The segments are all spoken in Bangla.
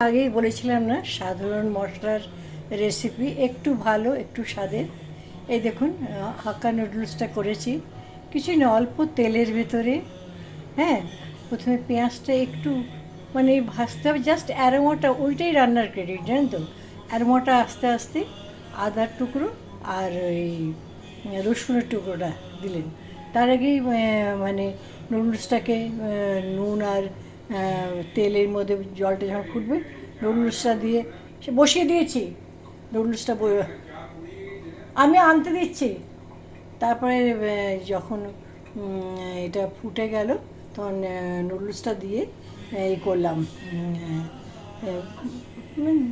আগেই বলেছিলাম না, সাধারণ মশলার রেসিপি, একটু ভালো একটু স্বাদের। এই দেখুন, হাক্কা নুডলসটা করেছি কিছুই না, অল্প তেলের ভেতরে। হ্যাঁ, প্রথমে পেঁয়াজটা একটু মানে ভাজতে হবে, জাস্ট অ্যারোমাটা, ওইটাই রান্নার ক্রেডিট, জানেন তো। অ্যারোমাটা আস্তে আস্তে আদার টুকরো আর ওই রসুনের টুকরোটা দিলেন। তার আগেই মানে নুডলসটাকে নুন আর তেলের মধ্যে জলটা যখন ফুটবে, নুডলসটা দিয়ে সে বসিয়ে দিয়েছি। নুডলসটা আমি আনতে দিচ্ছি। তারপরে যখন এটা ফুটে গেল, তখন নুডলসটা দিয়ে এই করলাম,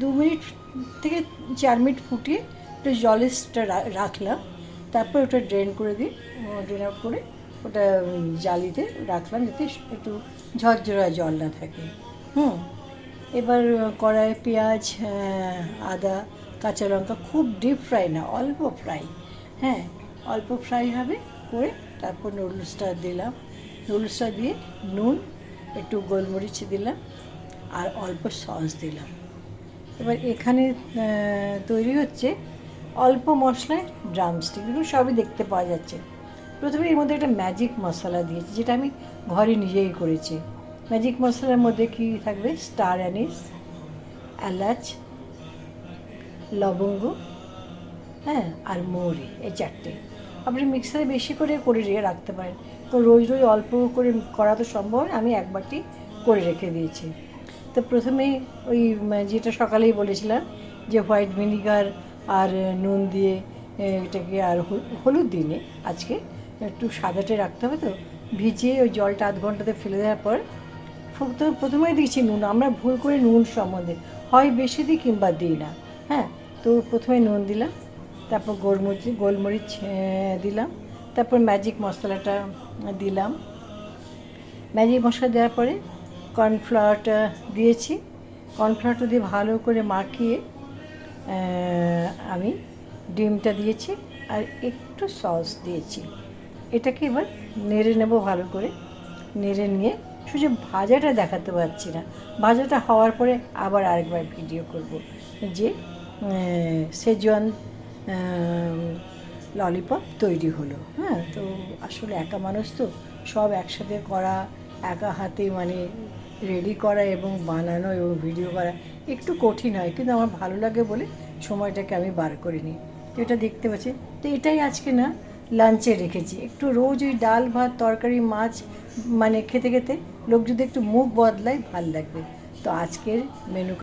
2 মিনিট থেকে 4 মিনিট ফুটিয়ে একটু জলেসটা রাখলাম। তারপর ওটা ড্রেন করে দিই, ড্রেন আউট করে ওটা জালিতে রাখলাম যাতে একটু ঝরঝরা জল না থাকে। এবার কড়াইয়ে পেঁয়াজ, আদা, কাঁচা লঙ্কা, খুব ডিপ ফ্রাই না, অল্প ফ্রাই। হ্যাঁ, অল্প ফ্রাই হবে করে তারপর নুডলসটা দিলাম। নুডলসটা দিয়ে নুন, একটু গোলমরিচ দিলাম আর অল্প সস দিলাম। এবার এখানে তৈরি হচ্ছে অল্প মশলায় ড্রামস্টিক, এগুলো সবই দেখতে পাওয়া যাচ্ছে। প্রথমে এর মধ্যে একটা ম্যাজিক মশলা দিয়েছি, যেটা আমি ঘরে নিজেই করেছি। ম্যাজিক মশলার মধ্যে কী থাকবে? স্টার অ্যানিস, এলাচ, লবঙ্গ, হ্যাঁ, আর মৌরি, এই 4টে। আপনি মিক্সারে বেশি করে রাখতে পারেন, তো রোজ রোজ অল্প করে করা তো সম্ভব না, আমি একবারটি করে রেখে দিয়েছি। তো প্রথমে ওই যেটা সকালেই বলেছিলাম যে হোয়াইট ভিনিগার আর নুন দিয়ে এটাকে, আর হলুদ দিনে আজকে একটু সাদাটে রাখতে হবে, তো ভিজিয়ে ওই জলটা আধ ঘন্টাতে ফেলে দেওয়ার পর প্রথমেই দিয়েছি নুন। আমরা ভুল করে নুন সম্বন্ধে হয় বেশি দিই কিংবা দিই না। হ্যাঁ, তো প্রথমে নুন দিলাম, তারপর গোলমরিচ দিলাম, তারপর ম্যাজিক মশলাটা দিলাম। ম্যাজিক মশলা দেওয়ার পরে কর্নফ্লাওয়ারটা দিয়েছি। কর্নফ্লাওয়ারটা দিয়ে ভালো করে মাখিয়ে আমি ডিমটা দিয়েছি আর একটু সস দিয়েছি। এটাকে এবার নেড়ে নেব ভালো করে। নেড়ে নিয়ে শুধু ভাজাটা দেখাতে পারছি না, ভাজাটা হওয়ার পরে আবার আরেকবার ভিডিও করব যে সেজওয়ান ললিপপ তৈরি হলো। হ্যাঁ, তো আসলে একা মানুষ তো, সব একসাথে করা, একা হাতে মানে রেডি করা এবং বানানো এবং ভিডিও করা একটু কঠিন হয়, কিন্তু আমার ভালো লাগে বলে সময়টাকে আমি বার করে নিই। তো এটা দেখতে পাচ্ছি, তো এটাই আজকে না লাঞ্চে রেখেছি। একটু রোজ ওই ডাল ভাত তরকারি মাছ মানে খেতে খেতে লোক যদি একটু মুখ বদলায় ভাল লাগবে। তো আজকের মেনু